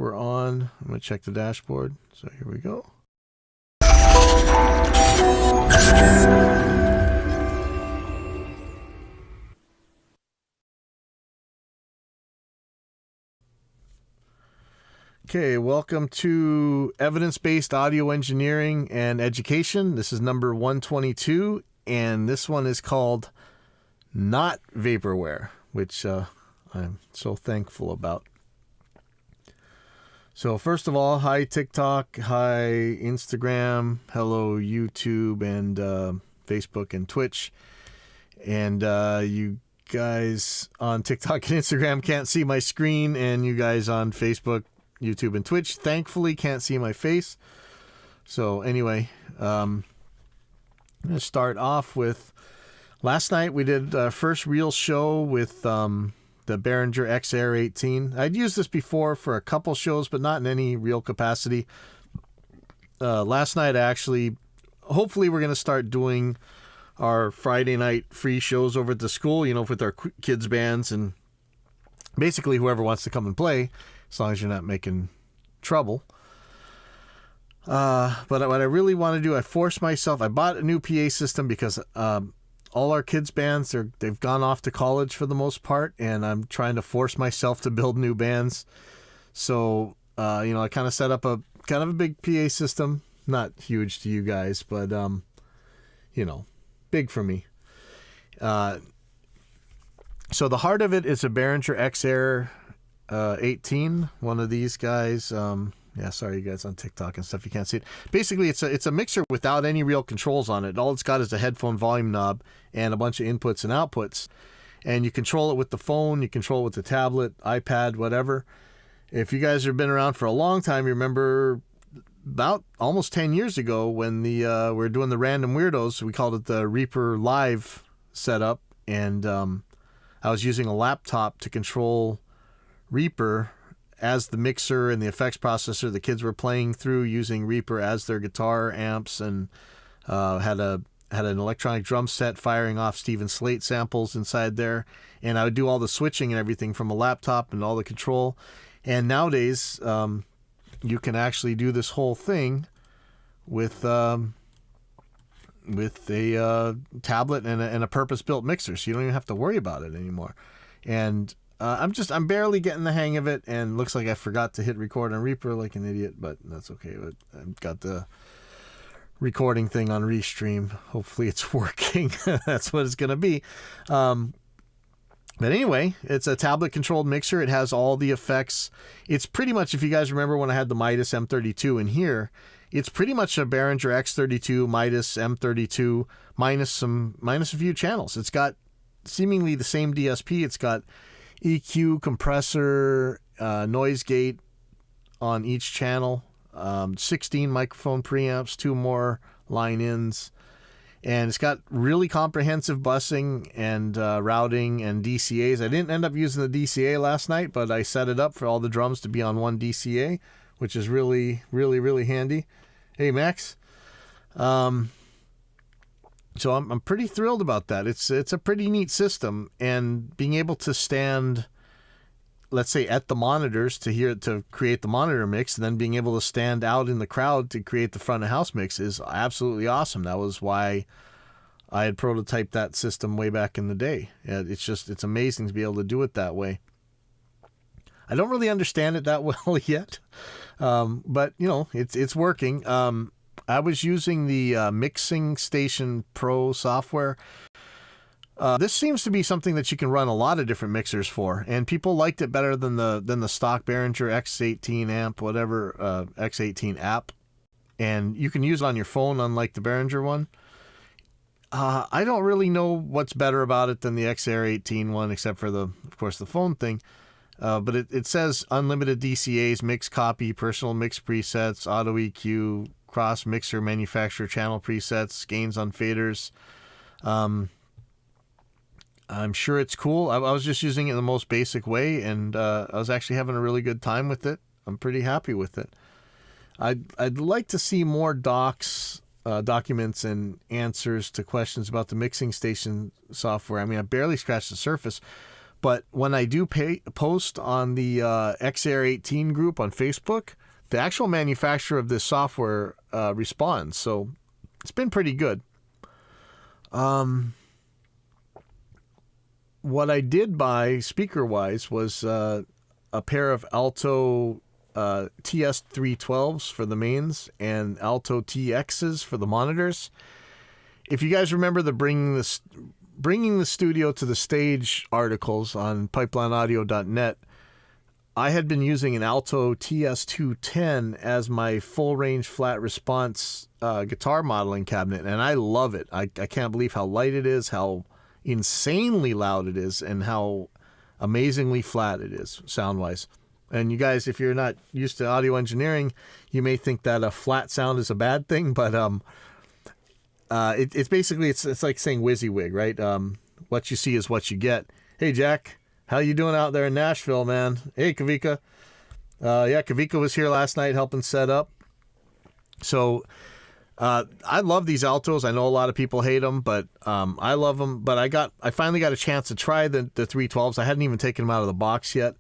we're on. I'm going to check the dashboard. So here we go. Okay, welcome to Evidence-Based Audio Engineering and Education. This is number 122, and this one is called Not Vaporware, which I'm so thankful about. So first of all, hi TikTok, hi Instagram, hello YouTube and Facebook and Twitch. And you guys on TikTok and Instagram can't see my screen, and you guys on Facebook, YouTube, and Twitch thankfully can't see my face. So anyway, I'm going to start off with last night we did our first real show with the Behringer XR18. I'd used this before for a couple shows, but not in any real capacity. Last night, hopefully we're going to start doing our Friday night free shows over at the school, with our kids' bands and basically whoever wants to come and play, as long as you're not making trouble. But what I really want to do, I forced myself. I bought a new PA system because all our kids' bands, they've gone off to college for the most part, and I'm trying to force myself to build new bands. So, I kind of set up a kind of a big PA system. Not huge to you guys, but, big for me. So the heart of it is a Behringer XR 18, one of these guys. Sorry, you guys on TikTok and stuff, you can't see it. Basically, it's a mixer without any real controls on it. All it's got is a headphone volume knob and a bunch of inputs and outputs. And you control it with the phone, you control it with the tablet, iPad, whatever. If you guys have been around for a long time, you remember about almost 10 years ago when we were doing the Random Weirdos, we called it the Reaper Live setup. And I was using a laptop to control Reaper as the mixer and the effects processor. The kids were playing through using Reaper as their guitar amps, and had an electronic drum set firing off Steven Slate samples inside there. And I would do all the switching and everything from a laptop and all the control. And nowadays, you can actually do this whole thing with a tablet and a purpose-built mixer, so you don't even have to worry about it anymore. And I'm barely getting the hang of it, and looks like I forgot to hit record on Reaper like an idiot, but that's okay. I've got the recording thing on Restream. Hopefully it's working. That's what it's going to be. But anyway, it's a tablet-controlled mixer. It has all the effects. It's pretty much, if you guys remember when I had the Midas M32 in here, it's pretty much a Behringer X32, Midas M32, minus a few channels. It's got seemingly the same DSP. It's got EQ, compressor, noise gate on each channel, 16 microphone preamps, 2 more line-ins, and it's got really comprehensive busing and routing and DCAs. I didn't end up using the DCA last night, but I set it up for all the drums to be on one DCA, which is really, really, really handy. Hey, Max. So I'm pretty thrilled about that. It's a pretty neat system, and being able to stand, let's say, at the monitors to create the monitor mix, and then being able to stand out in the crowd to create the front of house mix is absolutely awesome. That was why I had prototyped that system way back in the day. It's amazing to be able to do it that way. I don't really understand it that well yet, but it's working. I was using the Mixing Station Pro software. This seems to be something that you can run a lot of different mixers for, and people liked it better than the stock Behringer X18 amp, whatever, X18 app. And you can use it on your phone, unlike the Behringer one. I don't really know what's better about it than the XR18 one, except for of course, the phone thing. But it says unlimited DCAs, mix copy, personal mix presets, auto EQ, cross mixer manufacturer channel presets, gains on faders. I'm sure it's cool. I was just using it in the most basic way, and I was actually having a really good time with it. I'm pretty happy with it. I'd like to see more documents and answers to questions about the Mixing Station software. I mean, I barely scratched the surface, But when I do post on the XAir18 group on Facebook, the actual manufacturer of this software responds. So it's been pretty good. What I did buy speaker-wise was a pair of Alto TS312s for the mains and Alto TXs for the monitors. If you guys remember the bringing the studio to the stage articles on pipelineaudio.net, I had been using an Alto TS210 as my full-range flat response guitar modeling cabinet, and I love it. I can't believe how light it is, how insanely loud it is, and how amazingly flat it is sound-wise. And you guys, if you're not used to audio engineering, you may think that a flat sound is a bad thing, but it's basically it's like saying WYSIWYG, right? What you see is what you get. Hey, Jack, how you doing out there in Nashville, man? Hey, Kavika. Kavika was here last night helping set up. So I love these Altos. I know a lot of people hate them, but I love them. But I finally got a chance to try the 312s. I hadn't even taken them out of the box yet.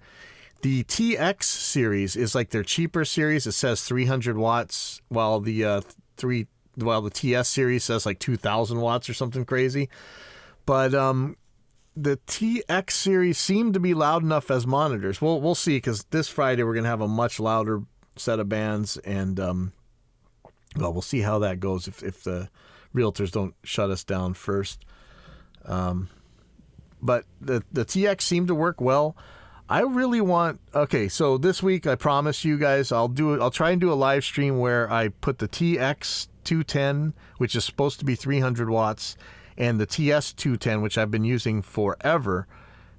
The TX series is like their cheaper series. It says 300 watts, while the TS series says like 2,000 watts or something crazy. But the TX series seemed to be loud enough as monitors. We'll see, because this Friday we're going to have a much louder set of bands, and we'll see how that goes if the realtors don't shut us down first. But the TX seemed to work well. I really want... Okay, so this week I promise you guys I'll try and do a live stream where I put the TX210, which is supposed to be 300 watts, and the TS210, which I've been using forever,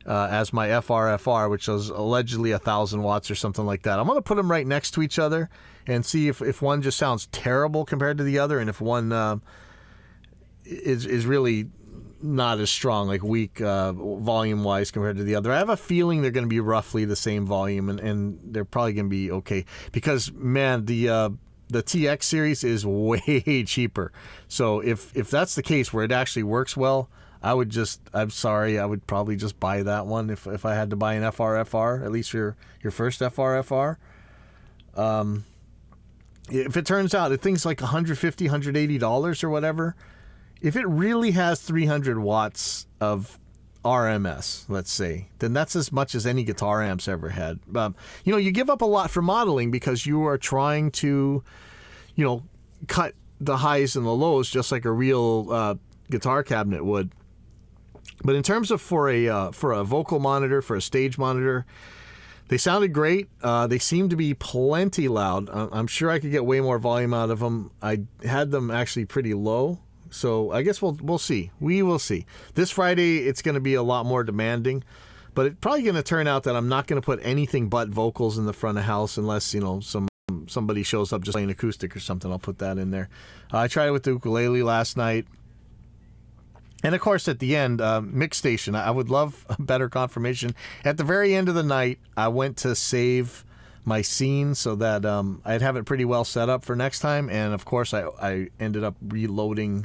as my FRFR, which is allegedly 1,000 watts or something like that. I'm going to put them right next to each other and see if one just sounds terrible compared to the other, and if one is really not as strong, like weak volume-wise compared to the other. I have a feeling they're going to be roughly the same volume, and they're probably going to be okay. Because, man, the TX series is way cheaper. So if that's the case where it actually works well, I would probably just buy that one if I had to buy an FRFR, at least your first FRFR. If it turns out that thing's like $150, $180 or whatever, if it really has 300 watts of RMS, let's say, then that's as much as any guitar amps ever had. You give up a lot for modeling because you are trying to, cut the highs and the lows just like a real guitar cabinet would. But in terms of for a vocal monitor, for a stage monitor, they sounded great. They seemed to be plenty loud. I'm sure I could get way more volume out of them. I had them actually pretty low. So I guess we'll see. We will see. This Friday, it's going to be a lot more demanding, but it's probably going to turn out that I'm not going to put anything but vocals in the front of house unless, somebody shows up just playing acoustic or something. I'll put that in there. I tried it with the ukulele last night. And of course, at the end, mix station, I would love a better confirmation. At the very end of the night, I went to save my scene so that I'd have it pretty well set up for next time. And of course, I ended up reloading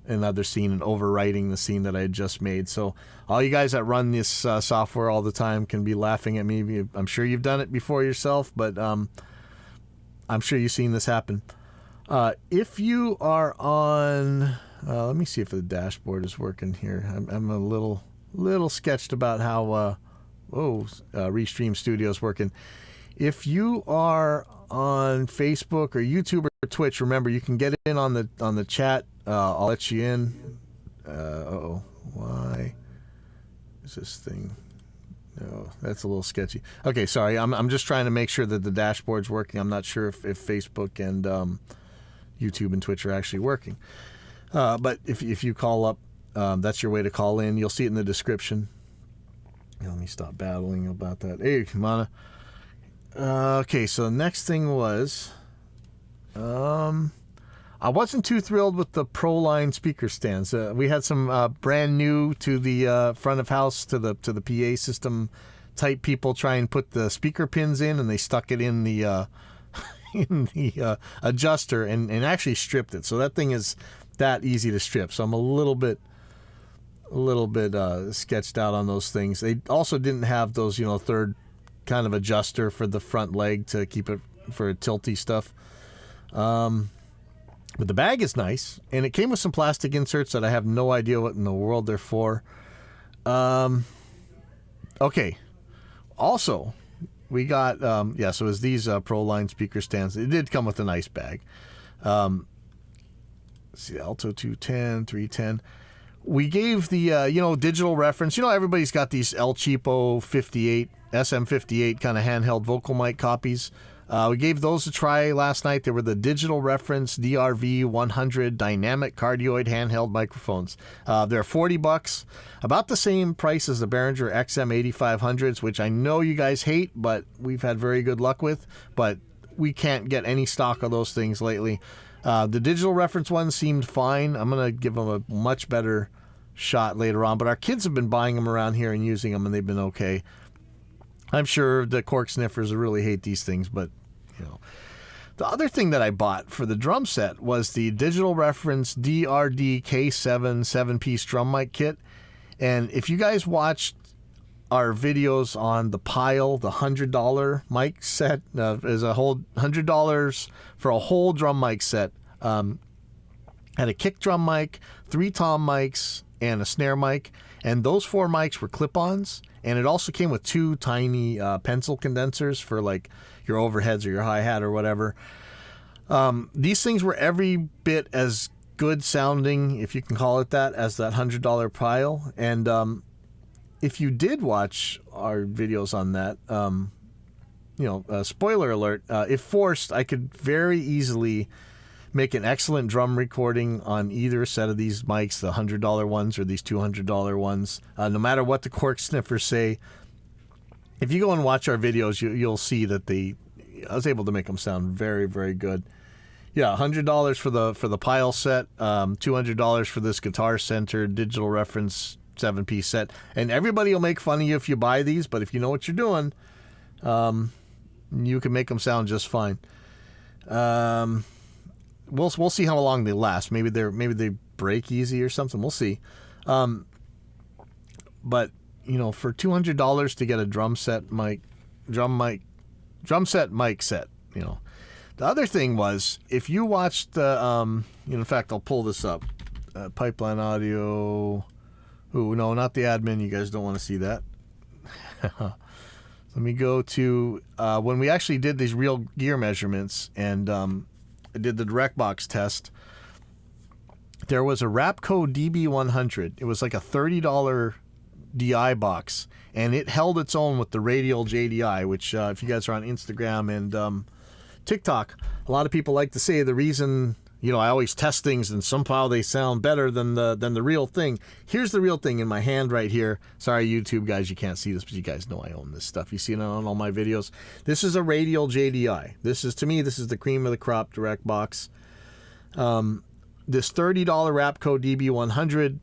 another scene and overwriting the scene that I had just made. So all you guys that run this software all the time can be laughing at me. I'm sure you've done it before yourself, but I'm sure you've seen this happen. If you are on... let me see if the dashboard is working here. I'm a little sketched about how Restream Studio is working. If you are on Facebook or YouTube or Twitch, remember you can get in on the chat. I'll let you in. Why is this thing? No, that's a little sketchy. Okay, sorry. I'm just trying to make sure that the dashboard's working. I'm not sure if Facebook and YouTube and Twitch are actually working. But if you call up, that's your way to call in. You'll see it in the description. Let me stop battling about that. Hey, Mana. Okay, so the next thing was, I wasn't too thrilled with the ProLine speaker stands. We had some brand new to the front of house to the PA system type people try and put the speaker pins in, and they stuck it in the adjuster and actually stripped it. So that thing is that easy to strip. So I'm a little bit sketched out on those things. They also didn't have those, third kind of adjuster for the front leg to keep it for tilty stuff. But the bag is nice, and it came with some plastic inserts that I have no idea what in the world they're for. Okay. Also, we got, so it was these Pro-Line speaker stands. It did come with a nice bag. See, Alto 210, 310. We gave the, digital reference. Everybody's got these El Cheapo 58, SM58 kind of handheld vocal mic copies. We gave those a try last night. They were the Digital Reference DRV 100 dynamic cardioid handheld microphones. They're $40, about the same price as the Behringer XM 8500s, which I know you guys hate, but we've had very good luck with. But we can't get any stock of those things lately. The Digital Reference ones seemed fine. I'm going to give them a much better shot later on. But our kids have been buying them around here and using them, and they've been okay. I'm sure the cork sniffers really hate these things, but, The other thing that I bought for the drum set was the Digital Reference DRD K7 7-piece drum mic kit. And if you guys watched our videos on the Pile, the $100 mic set, is a whole $100 for a whole drum mic set. Had a kick drum mic, 3 tom mics, and a snare mic. And those 4 mics were clip-ons. And it also came with 2 tiny pencil condensers for like your overheads or your hi-hat or whatever. These things were every bit as good sounding, if you can call it that, as that $100 Pile. And if you did watch our videos on that, spoiler alert, if forced, I could very easily make an excellent drum recording on either set of these mics, the $100 ones or these $200 ones. No matter what the cork sniffers say, if you go and watch our videos, you'll see that I was able to make them sound very, very good. Yeah, $100 for the Pile set, $200 for this Guitar Center Digital Reference 7-piece set. And everybody will make fun of you if you buy these, but if you know what you're doing, you can make them sound just fine. We'll see how long they last. Maybe they break easy or something. We'll see. But for $200 to get a drum set mic set. The other thing was, if you watched the in fact, I'll pull this up. Pipeline Audio. Ooh, no, not the admin. You guys don't want to see that. Let me go to when we actually did these real gear measurements and I did the direct box test. There was a Rapco DB100. It was like a $30 DI box, and it held its own with the Radial JDI, which if you guys are on Instagram and TikTok, a lot of people like to say the reason, I always test things and somehow they sound better than the real thing. Here's the real thing in my hand right here. Sorry, YouTube guys, you can't see this, but you guys know I own this stuff. You see it on all my videos. This is a Radial JDI. This is the cream of the crop direct box. This $30 Rapco DB100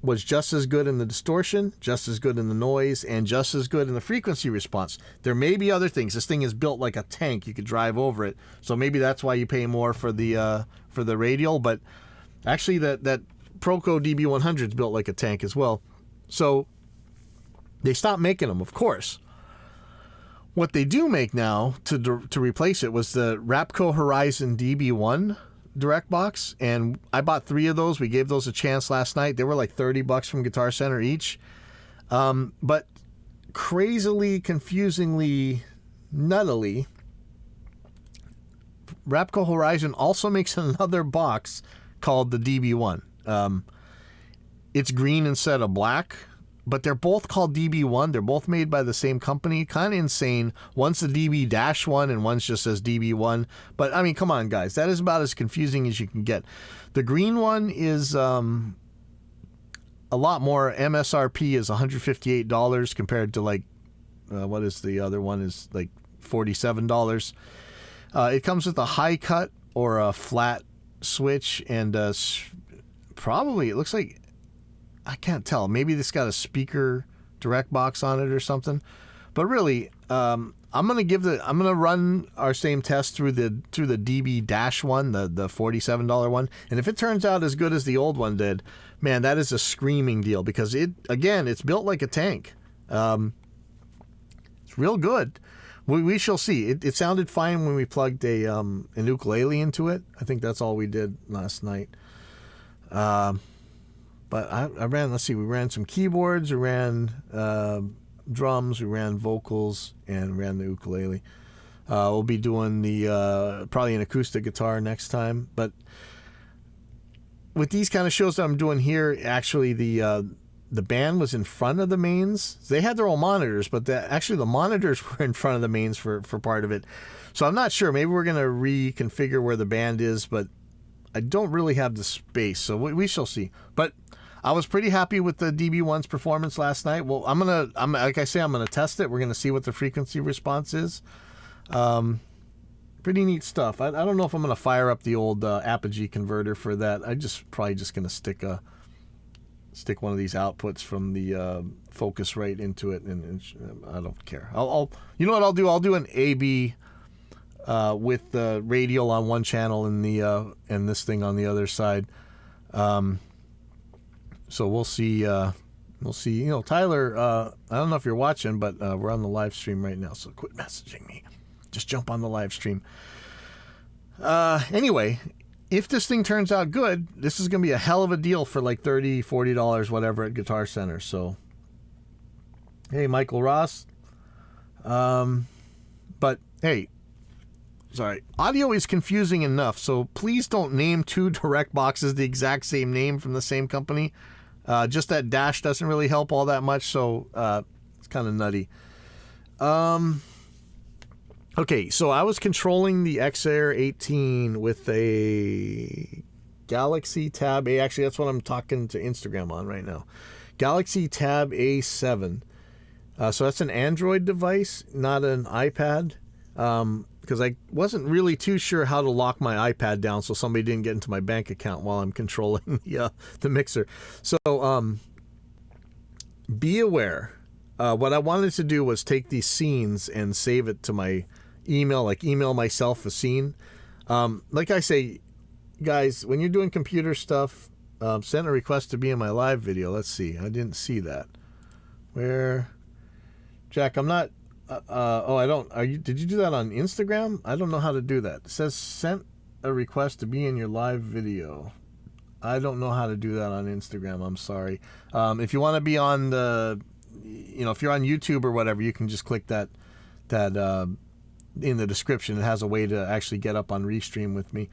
was just as good in the distortion, just as good in the noise, and just as good in the frequency response. There may be other things. This thing is built like a tank. You could drive over it. So maybe that's why you pay more for the Radial. But actually, that Proco DB100 is built like a tank as well. So they stopped making them, of course. What they do make now to replace it was the Rapco Horizon DB1 direct box, and I bought 3 of those. We gave those a chance last night. They were like $30 from Guitar Center each. But crazily, confusingly, nuttily, Rapco Horizon also makes another box called the DB1. It's green instead of black, but they're both called DB1. They're both made by the same company. Kind of insane. One's the DB-1 and one's just says DB1. But, I mean, come on, guys. That is about as confusing as you can get. The green one is a lot more. MSRP is $158 compared to, like, what is the other one? Is like $47. It comes with a high cut or a flat switch, and probably, it looks like, I can't tell. Maybe it's got a speaker direct box on it or something. But really, I'm gonna run our same test through the DB-1, the $47 one, and if it turns out as good as the old one did, man, that is a screaming deal, because it's built like a tank. It's real good. We shall see. It sounded fine when we plugged an ukulele into it. I think that's all we did last night. But I ran. Let's see. We ran some keyboards. We ran drums. We ran vocals, and ran the ukulele. We'll be doing the probably an acoustic guitar next time. But with these kind of shows that I'm doing here, actually the band was in front of the mains. They had their own monitors, but actually the monitors were in front of the mains for part of it. So I'm not sure. Maybe we're going to reconfigure where the band is, but I don't really have the space. So we shall see. But I was pretty happy with the DB1's performance last night. Well, I'm like I say, I'm going to test it. We're going to see what the frequency response is. Pretty neat stuff. I don't know if I'm going to fire up the old Apogee converter for that. Probably just going to stick one of these outputs from the Focusrite into it, and I don't care. I'll you know what I'll do? I'll do an AB with the radial on one channel and the and this thing on the other side. So we'll see. We'll see. You know, Tyler. I don't know if you're watching, but we're on the live stream right now. So quit messaging me. Just jump on the live stream. Anyway. If this thing turns out good, this is going to be a hell of a deal for like $30, $40, whatever, at Guitar Center. So, hey, Michael Ross. But, hey, sorry. Audio is confusing enough, so please don't name two direct boxes the exact same name from the same company. Just that dash doesn't really help all that much, so it's kind of nutty. Okay, so I was controlling the XAir 18 with a Galaxy Tab A. Actually, that's what I'm talking to Instagram on right now. Galaxy Tab A7. So that's an Android device, not an iPad. Because I wasn't really too sure how to lock my iPad down so somebody didn't get into my bank account while I'm controlling the mixer. So be aware. What I wanted to do was take these scenes and save it to my email, like email myself a scene. Like I say, guys, when you're doing computer stuff, send a request to be in my live video. Let's see. I didn't see that. Where? Jack, I'm not... I don't... Did you do that on Instagram? I don't know how to do that. It says sent a request to be in your live video. I don't know how to do that on Instagram. I'm sorry. If you want to be on the... if you're on YouTube or whatever, you can just click that in the description. It has a way to actually get up on Restream with me.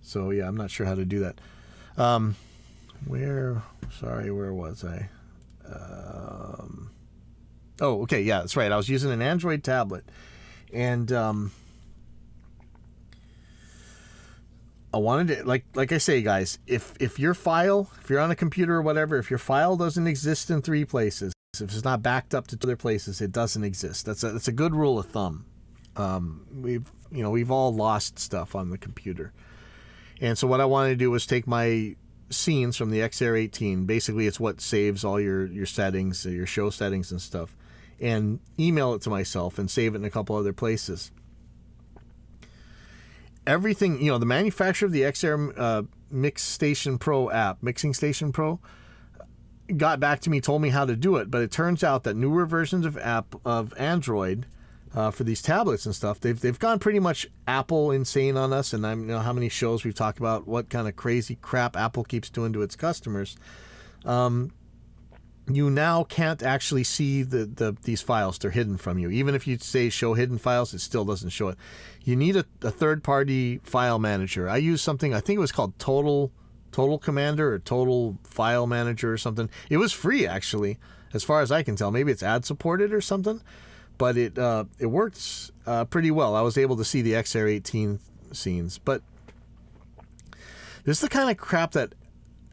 So yeah, I'm not sure how to do that. Where was I? Okay, yeah, that's right. I was using an Android tablet, and I wanted to, like I say, guys, if you're on a computer or whatever, if your file doesn't exist in 3 places, if it's not backed up to other places, it doesn't exist. That's a good rule of thumb. We've all lost stuff on the computer. And so what I wanted to do was take my scenes from the XAir 18. Basically, it's what saves all your settings, your show settings and stuff, and email it to myself and save it in a couple other places. Everything, the manufacturer of the XAir Mixing Station Pro, got back to me, told me how to do it, but it turns out that newer versions of Android for these tablets and stuff, they've gone pretty much Apple insane on us. And I know how many shows we've talked about what kind of crazy crap Apple keeps doing to its customers. You now can't actually see these files. They're hidden from you. Even if you say show hidden files, it still doesn't show it. You need a third-party file manager. I use something, I think it was called Total Commander or Total File Manager or something. It was free, actually, as far as I can tell. Maybe it's ad-supported or something. But it works pretty well. I was able to see the XAir 18 scenes. But this is the kind of crap that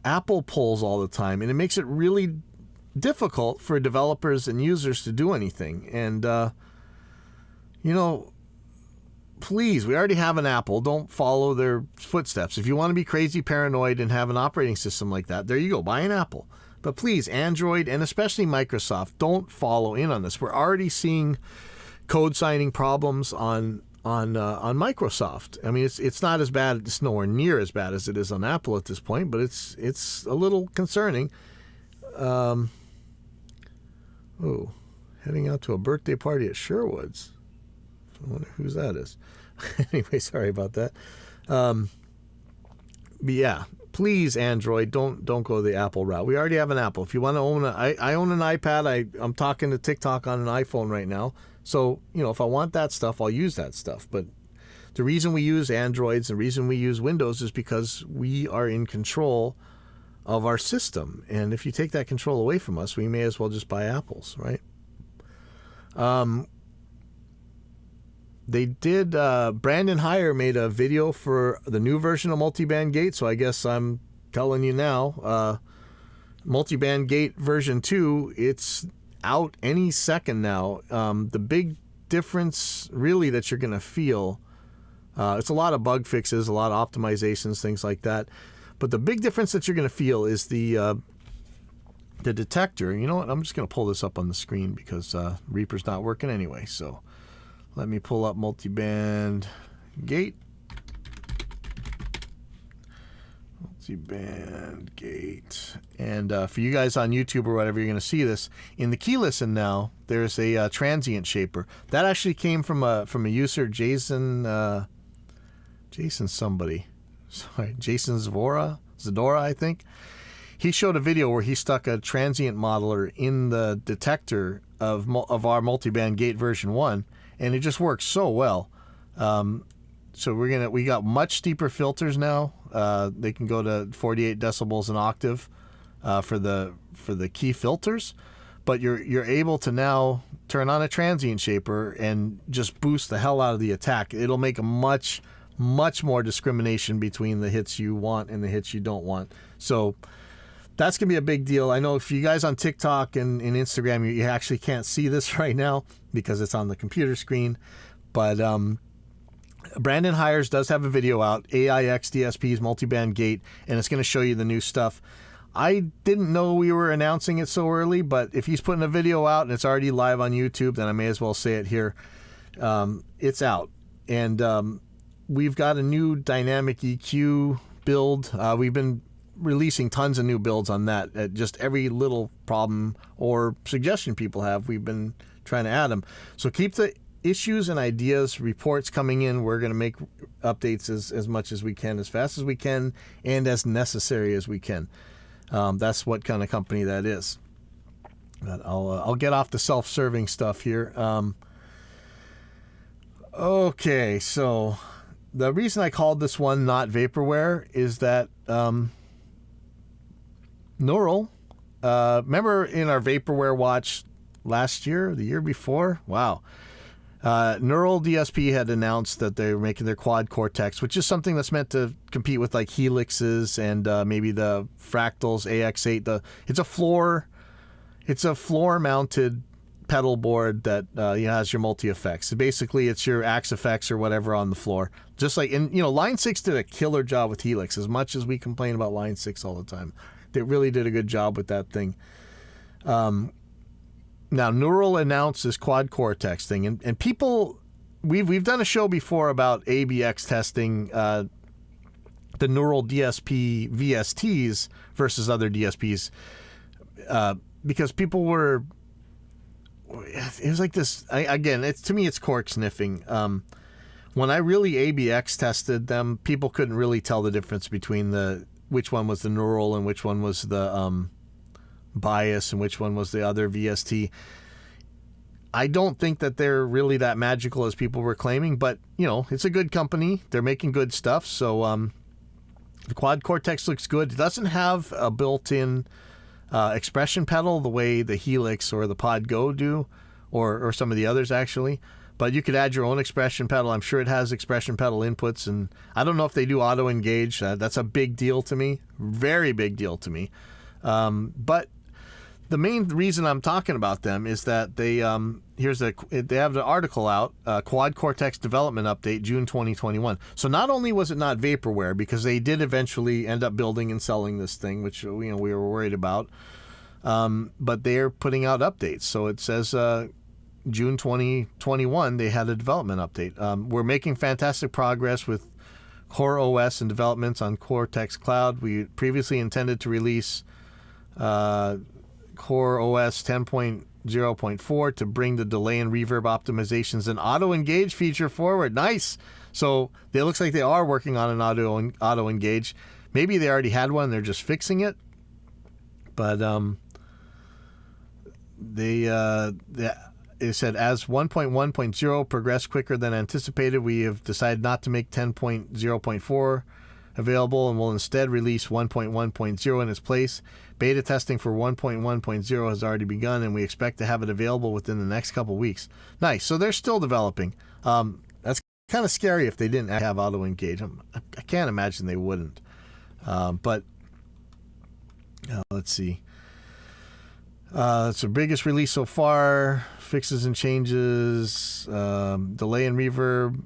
Apple pulls all the time, and it makes it really difficult for developers and users to do anything. And, please, we already have an Apple. Don't follow their footsteps. If you want to be crazy paranoid and have an operating system like that, there you go. Buy an Apple. But please, Android and especially Microsoft, don't follow in on this. We're already seeing code signing problems on Microsoft. I mean, it's not as bad. It's nowhere near as bad as it is on Apple at this point, but it's a little concerning. Heading out to a birthday party at Sherwood's. I wonder whose that is. Anyway, sorry about that. But yeah, please, Android, don't go the Apple route. We already have an Apple. If you want to own I own an iPad. I'm talking to TikTok on an iPhone right now. So, if I want that stuff, I'll use that stuff. But the reason we use Androids, the reason we use Windows is because we are in control of our system. And if you take that control away from us, we may as well just buy Apples, right? They did, Brandon Heyer made a video for the new version of Multiband Gate, so I guess I'm telling you now, Multiband Gate version 2, it's out any second now. The big difference really that you're going to feel, it's a lot of bug fixes, a lot of optimizations, things like that, but the big difference that you're going to feel is the detector. You know what, I'm just going to pull this up on the screen because Reaper's not working anyway, so let me pull up Multiband Gate. Multiband Gate. And for you guys on YouTube or whatever, you're going to see this. In the key listen now, there's a transient shaper. That actually came from a user, Jason somebody. Sorry, Jason Zadora, I think. He showed a video where he stuck a transient modeler in the detector of our Multiband Gate version 1. And it just works so well. So we got much steeper filters now. They can go to 48 decibels an octave for the key filters, but you're able to now turn on a transient shaper and just boost the hell out of the attack. It'll make a much more discrimination between the hits you want and the hits you don't want. So that's going to be a big deal. I know if you guys on TikTok and Instagram, you actually can't see this right now because it's on the computer screen. But Brandon Hires does have a video out, AIX DSP's Multiband Gate, and it's going to show you the new stuff. I didn't know we were announcing it so early, but if he's putting a video out and it's already live on YouTube, then I may as well say it here. It's out. And we've got a new dynamic EQ build. We've been releasing tons of new builds on that. Just every little problem or suggestion people have, we've been trying to add them. So keep the issues and ideas, reports coming in. We're going to make updates as much as we can, as fast as we can, and as necessary as we can. That's what kind of company that is. But I'll get off the self-serving stuff here. Okay, so the reason I called this one not Vaporware is that Neural, remember in our Vaporware watch last year, the year before? Wow. Neural DSP had announced that they were making their quad cortex, which is something that's meant to compete with like helixes and maybe the fractals AX8. It's a floor mounted pedal board that has your multi effects. So basically, it's your axe effects or whatever on the floor. Just like Line 6 did a killer job with helix. As much as we complain about Line 6 all the time, they really did a good job with that thing. Now, Neural announced this quad cortex thing, and people, we've done a show before about ABX testing the Neural DSP VSTs versus other DSPs because people were, it was like this, to me it's cork sniffing. When I really ABX tested them, people couldn't really tell the difference between which one was the Neural and which one was the bias and which one was the other VST. I don't think that they're really that magical as people were claiming, but it's a good company. They're making good stuff. So the quad cortex looks good. It doesn't have a built-in expression pedal the way the Helix or the Pod Go do, or some of the others actually. But you could add your own expression pedal. I'm sure it has expression pedal inputs, and I don't know if they do auto engage. That's a big deal to me, very big deal to me. But the main reason I'm talking about them is that they they have the article out, Quad Cortex Development Update, June 2021. So not only was it not Vaporware, because they did eventually end up building and selling this thing, which we were worried about, but they're putting out updates. So it says June 2021, they had a development update. We're making fantastic progress with Core OS and developments on Cortex Cloud. We previously intended to release Core OS 10.0.4 to bring the delay and reverb optimizations and auto engage feature forward. Nice. So it looks like they are working on an auto engage. Maybe they already had one, they're just fixing it. But it said, as 1.1.0 progressed quicker than anticipated, we have decided not to make 10.0.4 available and will instead release 1.1.0 in its place. Beta testing for 1.1.0 has already begun, and we expect to have it available within the next couple weeks. Nice. So they're still developing. That's kind of scary if they didn't have auto engage. I can't imagine they wouldn't. But let's see. It's the biggest release so far. Fixes and changes, delay and reverb,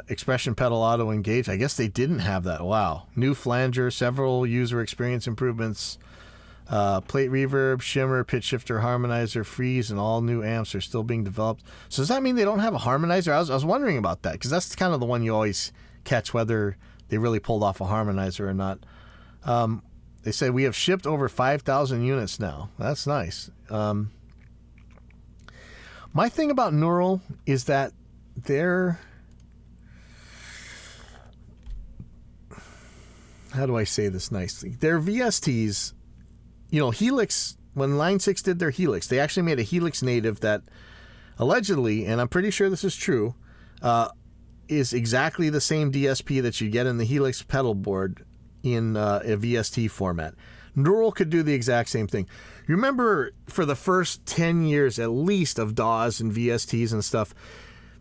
expression pedal auto engage. I guess they didn't have that. Wow. New flanger, several user experience improvements, plate reverb, shimmer, pitch shifter, harmonizer, freeze, and all new amps are still being developed. So does that mean they don't have a harmonizer? I was wondering about that, because that's kind of the one you always catch, whether they really pulled off a harmonizer or not. They say we have shipped over 5,000 units now. That's nice. My thing about Neural is that they're... How do I say this nicely? Their VSTs, Helix, when Line 6 did their Helix, they actually made a Helix native that allegedly, and I'm pretty sure this is true, is exactly the same DSP that you get in the Helix pedal board in a VST format. Neural could do the exact same thing. You remember for the first 10 years at least of DAWs and VSTs and stuff,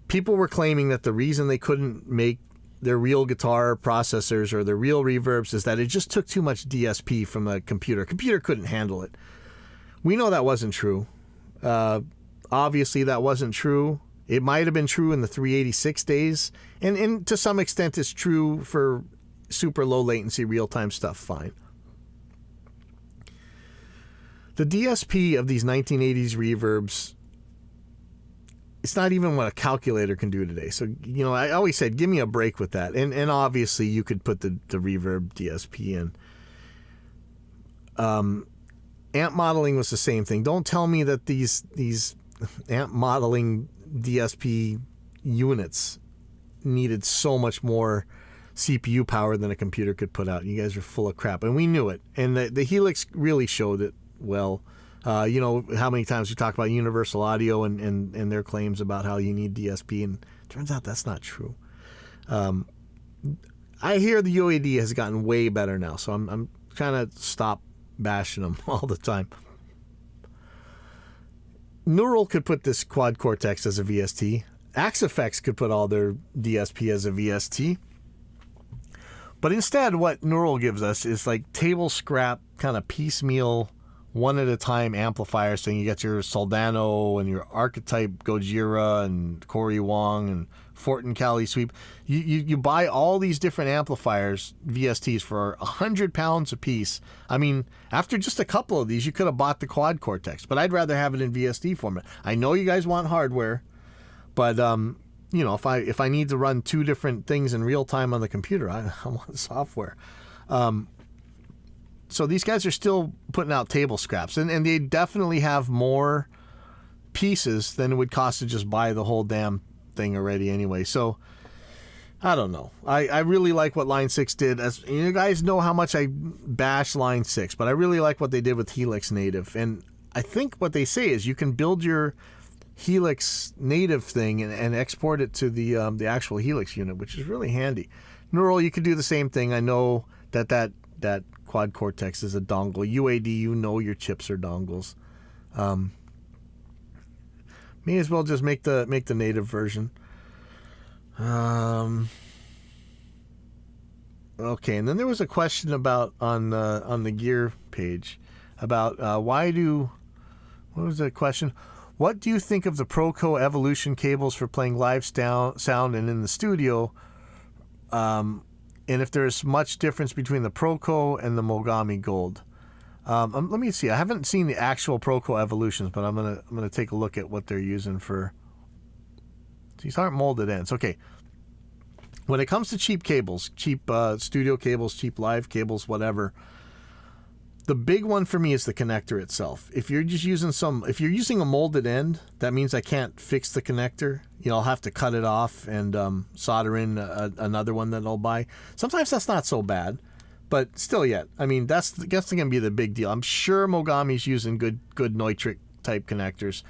people were claiming that the reason they couldn't make their real guitar processors or their real reverbs is that it just took too much DSP from the computer. Computer couldn't handle it. We know that wasn't true. Obviously that wasn't true. It might have been true in the 386 days, and to some extent it's true for super low latency real-time stuff. Fine. The DSP of these 1980s reverbs, it's not even what a calculator can do today. So, I always said, give me a break with that. And obviously you could put the reverb DSP in. Amp modeling was the same thing. Don't tell me that these amp modeling DSP units needed so much more CPU power than a computer could put out. You guys are full of crap. And we knew it. And the Helix really showed it well. How many times we talk about Universal Audio and their claims about how you need DSP, and it turns out that's not true. I hear the UAD has gotten way better now, so I'm trying to stop bashing them all the time. Neural could put this quad cortex as a VST. Axe-Fx could put all their DSP as a VST. But instead, what Neural gives us is like table scrap, kind of piecemeal, one at a time amplifiers. So you get your Soldano and your Archetype Gojira and Corey Wong and Fortin Cali Sweep. You buy all these different amplifiers, VSTs, for £100 a piece. I mean, after just a couple of these, you could have bought the quad cortex, but I'd rather have it in VST format. I know you guys want hardware, but if I need to run two different things in real time on the computer, I want software. So these guys are still putting out table scraps, and they definitely have more pieces than it would cost to just buy the whole damn thing already anyway. So I don't know. I really like what Line 6 did. As you guys know how much I bash Line 6, but I really like what they did with Helix Native. And I think what they say is you can build your Helix native thing and export it to the actual Helix unit, which is really handy. Neural, you could do the same thing. I know that quad cortex is a dongle. UAD, your chips are dongles. May as well just make the native version. Okay, and then there was a question about on the gear page about what was the question? What do you think of the Proco Evolution cables for playing live sound and in the studio? And if there's much difference between the Proco and the Mogami Gold? Let me see. I haven't seen the actual Proco Evolutions, but I'm gonna take a look at what they're using for. These aren't molded ends. Okay. When it comes to cheap cables, cheap studio cables, cheap live cables, whatever, the big one for me is the connector itself. If you're using a molded end, that means I can't fix the connector. I'll have to cut it off and solder in another one that I'll buy. Sometimes that's not so bad. But still yet, I mean, that's going to be the big deal. I'm sure Mogami's using good Neutrik type connectors.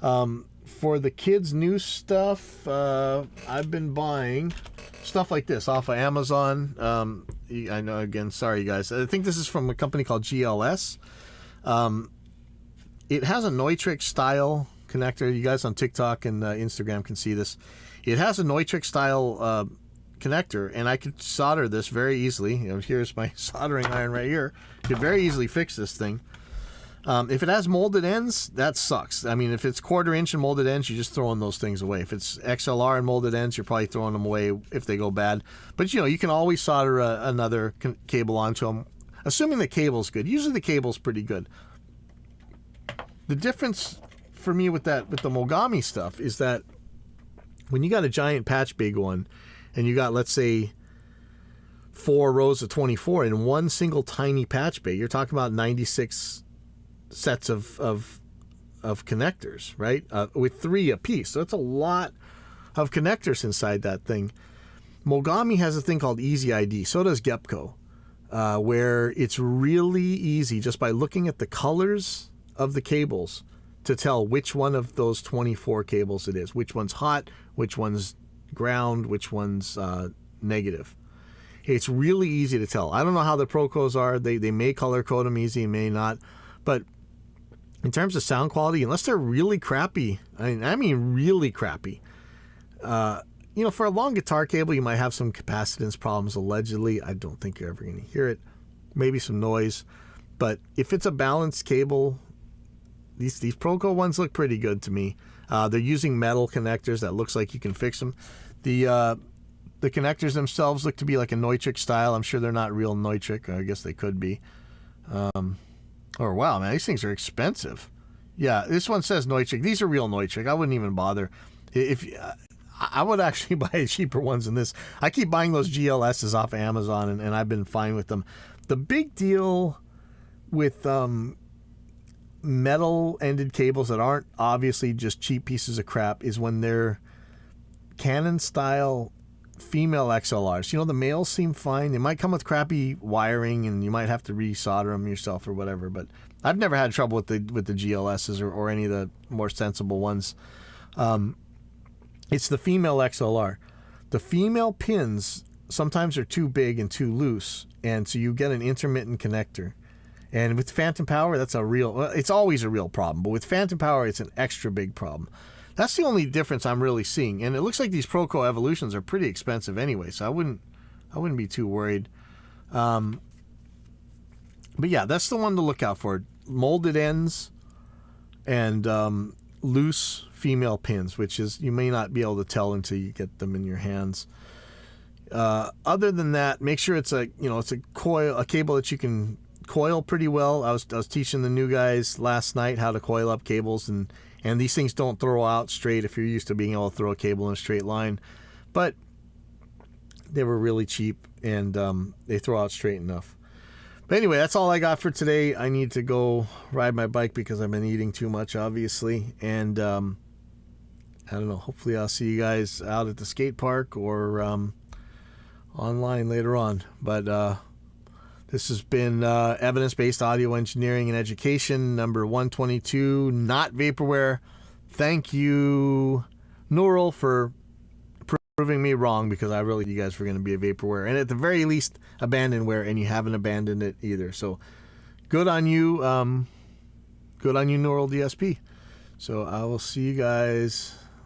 For the kids' new stuff, I've been buying stuff like this off of Amazon. I know, again, sorry, guys. I think this is from a company called GLS. It has a Neutrik style connector. You guys on TikTok and Instagram can see this. It has a Neutrik style connector, and I could solder this very easily. Here's my soldering iron right here. Could very easily fix this thing. If it has molded ends, that sucks. I mean, if it's 1/4 inch and molded ends, you're just throwing those things away. If it's XLR and molded ends, you're probably throwing them away if they go bad. But you can always solder another cable onto them, assuming the cable's good. Usually the cable's pretty good. The difference for me with the Mogami stuff is that when you got a giant patch big one, and you got, let's say, 4 rows of 24 in one single tiny patch bay, you're talking about 96 sets of connectors, right? With 3 apiece. So it's a lot of connectors inside that thing. Mogami has a thing called Easy ID. So does Gepco, where it's really easy just by looking at the colors of the cables to tell which one of those 24 cables it is. Which one's hot, which one's ground, which one's negative. It's really easy to tell. I don't know how the Procos are. They may color code them easy, may not. But in terms of sound quality, unless they're really crappy, I mean really crappy. For a long guitar cable, you might have some capacitance problems, allegedly. I don't think you're ever going to hear it. Maybe some noise. But if it's a balanced cable, these Proco ones look pretty good to me. They're using metal connectors that looks like you can fix them. The connectors themselves look to be like a Neutrik style. I'm sure they're not real Neutrik. I guess they could be. Wow, man, these things are expensive. Yeah, this one says Neutrik. These are real Neutrik. I wouldn't even bother. I would actually buy cheaper ones than this. I keep buying those GLSs off of Amazon, and I've been fine with them. The big deal with metal-ended cables that aren't obviously just cheap pieces of crap is when they're Canon-style female XLRs. The males seem fine. They might come with crappy wiring, and you might have to resolder them yourself or whatever, but I've never had trouble with the GLSs or any of the more sensible ones. It's the female XLR. The female pins sometimes are too big and too loose, and so you get an intermittent connector. And with phantom power, it's always a real problem. But with phantom power, it's an extra big problem. That's the only difference I'm really seeing. And it looks like these Proco Evolutions are pretty expensive anyway, so I wouldn't be too worried. But yeah, that's the one to look out for. Molded ends and loose female pins, which is, you may not be able to tell until you get them in your hands. Other than that, make sure it's a cable that you can coil pretty well. I was teaching the new guys last night how to coil up cables, and these things don't throw out straight if you're used to being able to throw a cable in a straight line. But they were really cheap, and they throw out straight enough. But anyway, that's all I got for today. I need to go ride my bike because I've been eating too much, obviously. And I don't know, hopefully I'll see you guys out at the skate park or online later on. But this has been Evidence-Based Audio Engineering and Education, number 122, not Vaporware. Thank you, Neural, for proving me wrong, because I really thought you guys were going to be a Vaporware. And at the very least, Abandonware, and you haven't abandoned it either. So good on you. Good on you, Neural DSP. So I will see you guys